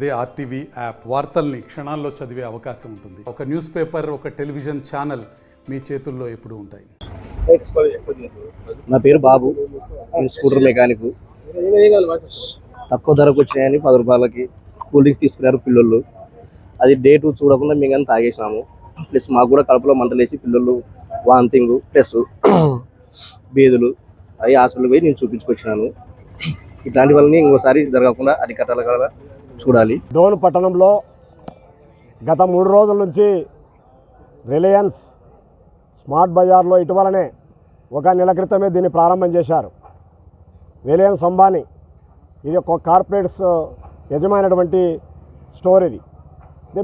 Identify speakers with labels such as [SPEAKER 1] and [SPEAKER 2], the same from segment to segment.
[SPEAKER 1] అదే RTV app వార్తల్ని క్షణాల్లో చదివే అవకాశం ఉంటుంది. ఒక న్యూస్ పేపర్, ఒక టెలివిజన్ ఛానల్ మీ చేతుల్లో ఎప్పుడూ ఉంటాయి.
[SPEAKER 2] నా పేరు బాబు, స్కూటర్ మెకానిక్. తక్కువ ధరకు వచ్చినాయని 10 రూపాయలకి కూల్ డ్రింక్స్ తీసుకున్నారు పిల్లలు. అది డేట్ చూడకుండా మేము కానీ తాగేసినాము. ప్లస్ మాకు కూడా కడుపులో మంటలేసి పిల్లలు వాంతింగ్ ప్లస్ బేదులు అవి హాస్పిటల్కి పోయి నేను చూపించుకొచ్చినాను. ఇట్లాంటి వాళ్ళని ఇంకోసారి జరగకుండా అరికట్టాల చూడాలి.
[SPEAKER 3] డోన్ పట్టణంలో గత 3 రోజుల నుంచి రిలయన్స్ స్మార్ట్ బజార్లో ఇటీవలనే 1 నెల క్రితమే దీన్ని ప్రారంభం చేశారు. రిలయన్స్ అంబానీ ఇది ఒక కార్పొరేట్స్ యజమానటువంటి స్టోర్. ఇది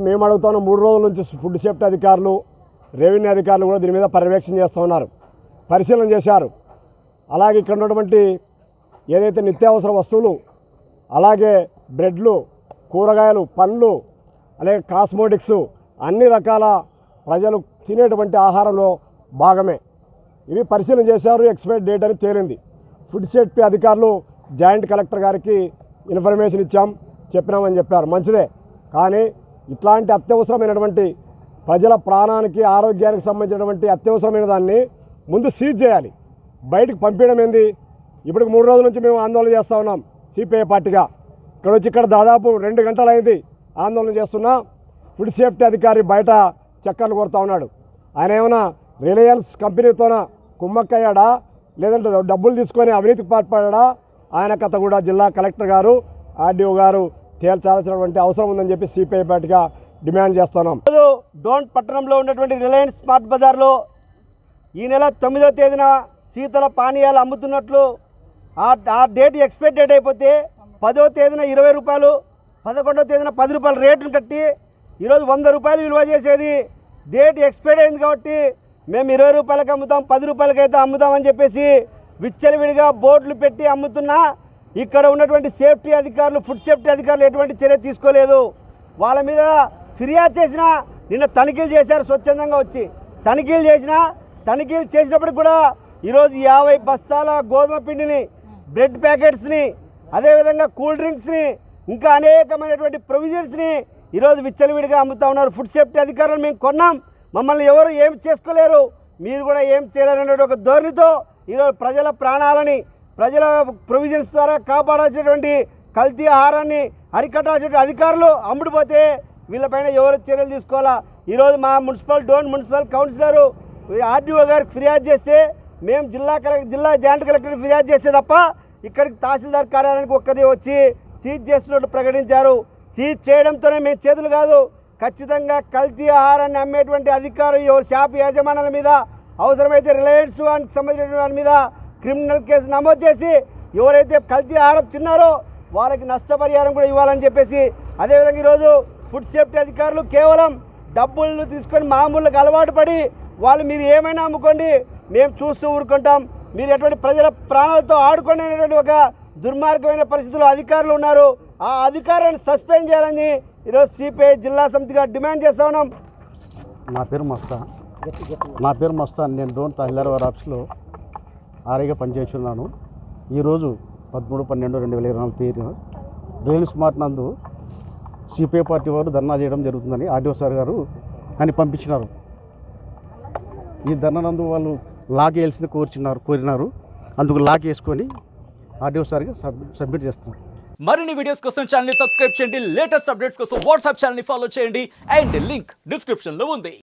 [SPEAKER 3] మేము అడుగుతాను, 3 రోజుల నుంచి ఫుడ్ సేఫ్టీ అధికారులు, రెవెన్యూ అధికారులు కూడా దీని మీద పర్యవేక్షణ చేస్తూ ఉన్నారు, పరిశీలన చేశారు. అలాగే ఇక్కడ ఉన్నటువంటి ఏదైతే నిత్యావసర వస్తువులు, అలాగే బ్రెడ్లు, కూరగాయలు, పండ్లు, అలాగే కాస్మోటిక్స్ అన్ని రకాల ప్రజలు తినేటువంటి ఆహారంలో భాగమే. ఇవి పరిశీలన చేశారు. ఎక్స్పైరీ డేట్ అని తేలింది. ఫుడ్ సేఫ్టీ అధికారులు జాయింట్ కలెక్టర్ గారికి ఇన్ఫర్మేషన్ చెప్పినామని చెప్పారు. మంచిదే, కానీ ఇట్లాంటి అత్యవసరమైనటువంటి ప్రజల ప్రాణానికి ఆరోగ్యానికి సంబంధించినటువంటి అత్యవసరమైన దాన్ని ముందు సీజ్ చేయాలి. బయటకు పంపించడం ఏంది? ఇప్పటికి 3 రోజుల నుంచి మేము ఆందోళన చేస్తూ ఉన్నాం సిపిఐ పార్టీగా. ఇక్కడ దాదాపు 2 గంటలు అయింది ఆందోళన చేస్తున్నా. ఫుడ్ సేఫ్టీ అధికారి బయట చక్కర్లు కొడుతూ ఉన్నాడు. ఆయన ఏమైనా రిలయన్స్ కంపెనీతోన కుమ్మక్కయ్యాడా, లేదంటే డబ్బులు తీసుకొని అవినీతికి పాల్పడ్డా? ఆయన కథ కూడా జిల్లా కలెక్టర్ గారు, ఆర్డీఓ గారు తేల్చాల్సినటువంటి అవసరం ఉందని చెప్పి సిపిఐ పార్టీగా డిమాండ్ చేస్తున్నాం.
[SPEAKER 4] డోన్ పట్టణంలో ఉన్నటువంటి రిలయన్స్ స్మార్ట్ బజార్లో ఈ నెల 9వ తేదీన శీతల పానీయాలు అమ్ముతున్నట్లు ఆ డేట్ ఎక్స్పైరీ డేట్ అయిపోతే 10వ తేదీన 20 రూపాయలు, 11వ తేదీన 10 రూపాయలు రేటును కట్టి ఈరోజు 100 రూపాయలు విలువ చేసేది డేట్ ఎక్స్పైరీ అయింది కాబట్టి మేము 20 రూపాయలకి అమ్ముతాం, 10 రూపాయలకైతే అమ్ముతామని చెప్పేసి విచ్చలవిడిగా బోర్డులు పెట్టి అమ్ముతున్నా ఇక్కడ ఉన్నటువంటి సేఫ్టీ అధికారులు, ఫుడ్ సేఫ్టీ అధికారులు ఎటువంటి చర్య తీసుకోలేదు. వాళ్ళ మీద ఫిర్యాదు చేసినా నిన్న తనిఖీలు చేశారు. స్వచ్ఛందంగా వచ్చి తనిఖీలు చేసినప్పటికి కూడా ఈరోజు 50 బస్తాల గోధుమ పిండిని, బ్రెడ్ ప్యాకెట్స్ని, అదేవిధంగా కూల్ డ్రింక్స్ని, ఇంకా అనేకమైనటువంటి ప్రొవిజన్స్ని ఈరోజు విచ్చలవిడిగా అమ్ముతూ ఉన్నారు. ఫుడ్ సేఫ్టీ అధికారులు మేము కొన్నాం, మమ్మల్ని ఎవరు ఏం చేసుకోలేరు, మీరు కూడా ఏం చేయలేరనే ఒక ధోరణితో ఈరోజు ప్రజల ప్రాణాలని, ప్రజల ప్రొవిజన్స్ ద్వారా కాపాడాల్సినటువంటి కల్తీ ఆహారాన్ని అరికట్టాల్సిన అధికారులు అమ్ముడుపోతే వీళ్ళపైన ఎవరు చర్యలు తీసుకోవాలా? ఈరోజు మా డోన్ మున్సిపల్ కౌన్సిలరు ఆర్డీఓ గారికి ఫిర్యాదు చేస్తే మేము జిల్లా జాయింట్ కలెక్టర్కి ఫిర్యాదు చేస్తే తప్ప ఇక్కడికి తహసీల్దార్ కార్యాలయానికి ఒక్కరే వచ్చి సీజ్ చేస్తున్నట్టు ప్రకటించారు. సీజ్ చేయడంతోనే మేము చేతులు కాదు, ఖచ్చితంగా కల్తీ ఆహారాన్ని అమ్మేటువంటి అధికారులు ఎవరు షాప్ యాజమాన్యాల మీద, అవసరమైతే రిలయన్స్ వానికి సంబంధించిన వారి మీద క్రిమినల్ కేసు నమోదు చేసి ఎవరైతే కల్తీ ఆహారం తిన్నారో వాళ్ళకి నష్టపరిహారం కూడా ఇవ్వాలని చెప్పేసి, అదేవిధంగా ఈరోజు ఫుడ్ సేఫ్టీ అధికారులు కేవలం డబ్బులు తీసుకొని మామూలుగా అలవాటు పడి వాళ్ళు మీరు ఏమైనా అమ్ముకోండి, మేము చూస్తూ ఊరుకుంటాం, మీరు ఎటువంటి ప్రజల ప్రాణాలతో ఆడుకోండి అనేటువంటి ఒక దుర్మార్గమైన పరిస్థితుల్లో అధికారులు ఉన్నారు. ఆ అధికారులను సస్పెండ్ చేయాలని ఈరోజు సిపిఐ జిల్లా సమితిగా డిమాండ్ చేస్తా ఉన్నాం.
[SPEAKER 3] నా పేరు మస్తాన్. నేను డోన్ తహసీల్దార్ వారి ఆఫీస్లో ఆర్ఐగా పనిచేస్తున్నాను. ఈరోజు 13/12/2024 తేదీన రిలయన్స్ స్మార్ట్ నందు సిపిఐ పార్టీ వారు ధర్నా చేయడం జరుగుతుందని ఆర్డీఓ సార్ గారు అని పంపించినారు. ఈ ధర్నా నందు వాళ్ళు లాక్ వేయాల్సింది కోరినారు. అందుకు లాక్ వేసుకొని ఆర్డీఓ సార్గా సబ్మిట్ చేస్తున్నారు.
[SPEAKER 5] మరిన్ని వీడియోస్ కోసం ఛానల్ ని సబ్స్క్రైబ్ చేయండి. లేటెస్ట్ అప్డేట్స్ కోసం వాట్సాప్ ఛానల్ ని ఫాలో చేయండి. అండ్ లింక్ డిస్క్రిప్షన్ లో ఉంది.